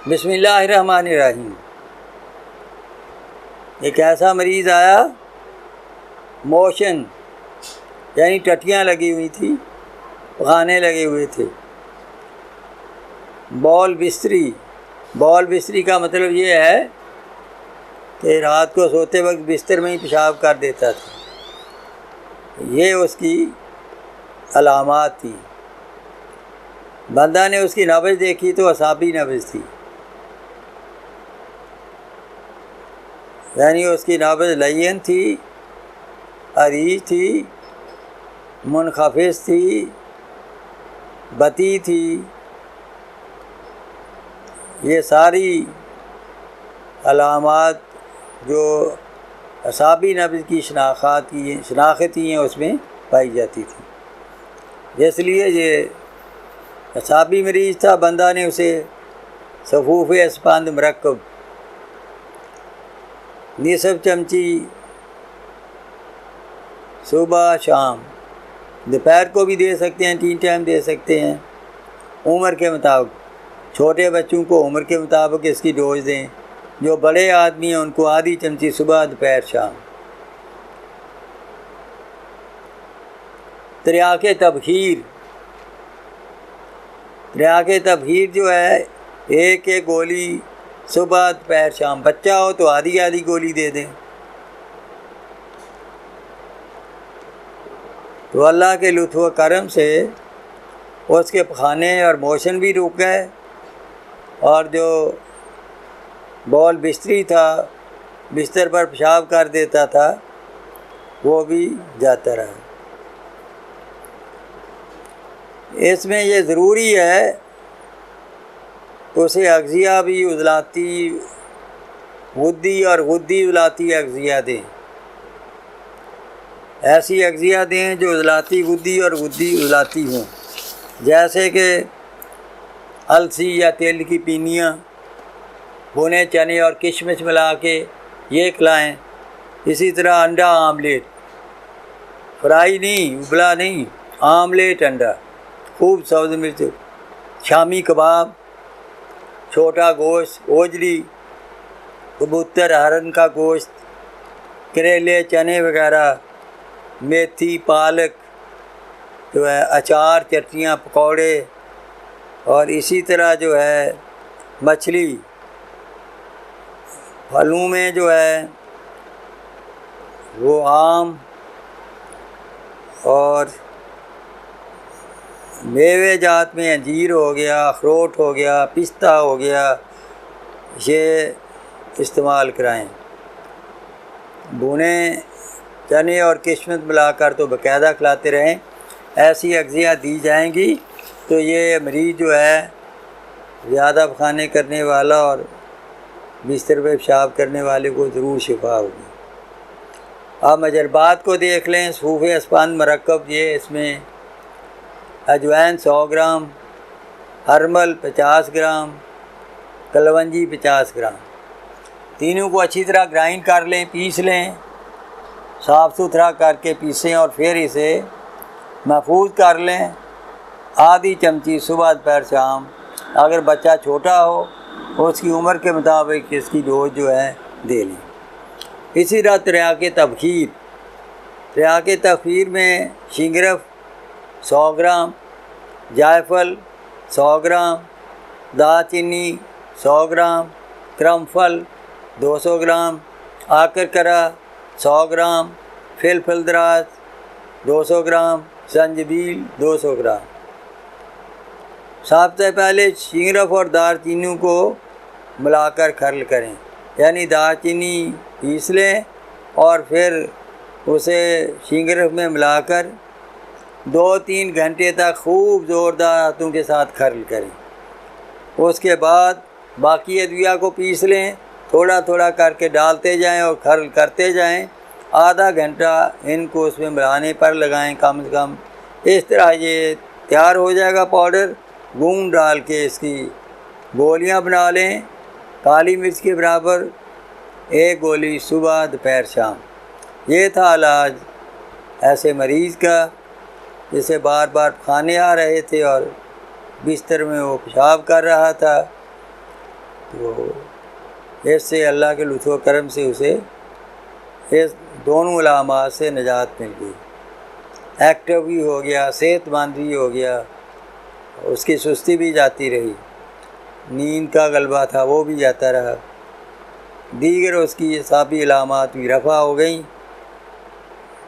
بسم اللہ الرحمن الرحیم۔ ایک ایسا مریض آیا، موشن یعنی ٹٹیاں لگی ہوئی تھی، پخانے لگے ہوئے تھے۔ بول بستری کا مطلب یہ ہے کہ رات کو سوتے وقت بستر میں ہی پیشاب کر دیتا تھا۔ یہ اس کی علامات تھیں۔ بندہ نے اس کی نبض دیکھی تو اعصابی نبض تھی، یعنی اس کی نبض لین تھی، عریض تھی، منخفض تھی، بطیء تھی۔ یہ ساری علامات جو اعصابی نبض کی شناختی ہیں اس میں پائی جاتی تھی۔ اس لیے یہ اعصابی مریض تھا۔ بندہ نے اسے صفوف اسپند مرکب نصف چمچی صبح شام، دوپہر کو بھی دے سکتے ہیں، 3 ٹائم دے سکتے ہیں عمر کے مطابق۔ چھوٹے بچوں کو عمر کے مطابق اس کی ڈوز دیں، جو بڑے آدمی ہیں ان کو آدھی چمچی صبح دوپہر شام۔ تریاق تبخیر جو ہے، ایک گولی صبح دوپہر شام۔ بچہ ہو تو آدھی گولی دے دیں۔ تو اللہ کے لطف و کرم سے اس کے پخانے اور موشن بھی رک گئے، اور جو بول بستری تھا، بستر پر پیشاب کر دیتا تھا، وہ بھی جاتا رہا۔ اس میں یہ ضروری ہے اسے اغذیہ بھی عضلاتی غدی اور غدی عضلاتی اغذیہ دیں۔ ایسی اغذیہ دیں جو عضلاتی غدی اور غدی عضلاتی ہوں، جیسے کہ السی یا تیل کی پینیاں، بھنے چنے اور کشمش ملا کے یہ کھلائیں۔ اسی طرح انڈا آملیٹ، فرائی نہیں، ابلا نہیں، آملیٹ انڈا، خوب سبز مرچ، شامی کباب، چھوٹا گوشت، اوجری، کبوتر، ہرن کا گوشت، کریلے، چنے وغیرہ، میتھی، پالک جو ہے، اچار، چٹنیاں، پکوڑے، اور اسی طرح جو ہے مچھلی۔ پھلوں میں جو ہے وہ آم اور میوے جات میں انجیر ہو گیا، اخروٹ ہو گیا، پستہ ہو گیا، یہ استعمال کرائیں۔ بھنے چنے اور کشمش ملا کر تو باقاعدہ کھلاتے رہیں۔ ایسی اغذیہ دی جائیں گی تو یہ مریض جو ہے زیادہ پخانے کرنے والا اور بستر پہ پیشاب کرنے والے کو ضرور شفا ہوگی۔ آپ مجربات کو دیکھ لیں۔ صفوف اسپند مرکب، یہ اس میں اجوائن 100 گرام، ہرمل 50 گرام، کلونجی 50 گرام، تینوں کو اچھی طرح گرائنڈ کر لیں، پیس لیں، صاف ستھرا کر کے پیسیں، اور پھر اسے محفوظ کر لیں۔ آدھی چمچی صبح دوپہر شام۔ اگر بچہ چھوٹا ہو اس کی عمر کے مطابق اس کی ڈوز جو ہے دے لیں۔ اسی طرح تریاق تبخیر میں شنگرف 100 گرام، جائفل 100 گرام، دال چینی 100 گرام، کرم 200 گرام، آکر کرا 100 گرام، فلفل دراز 200 گرام، زنجبیل 200 گرام۔ سب سے پہلے شنگرف اور دار چینی کو ملا کر کھرل کریں، یعنی دار چینی پیس لیں اور پھر اسے شنگرف میں ملا کر 2-3 گھنٹے تک خوب زوردار ہاتھوں کے ساتھ کھرل کریں۔ اس کے بعد باقی ادویہ کو پیس لیں، تھوڑا تھوڑا کر کے ڈالتے جائیں اور کھرل کرتے جائیں۔ آدھا گھنٹہ ان کو اس میں ملانے پر لگائیں کم از کم۔ اس طرح یہ تیار ہو جائے گا پاؤڈر۔ گون ڈال کے اس کی گولیاں بنا لیں، کالی مرچ کے برابر، 1 گولی صبح دوپہر شام۔ یہ تھا علاج ایسے مریض کا جسے بار بار پخانے آ رہے تھے اور بستر میں وہ پیشاب کر رہا تھا۔ تو اس سے اللہ کے لطف و کرم سے اسے اس دونوں علامات سے نجات مل گئی، ایکٹیو بھی ہو گیا، صحت مند بھی ہو گیا، اس کی سستی بھی جاتی رہی، نیند کا غلبہ تھا وہ بھی جاتا رہا، دیگر اس کی اعصابی علامات بھی رفع ہو گئیں،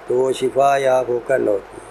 تو وہ شفا یاب ہو کر لوٹ گئی۔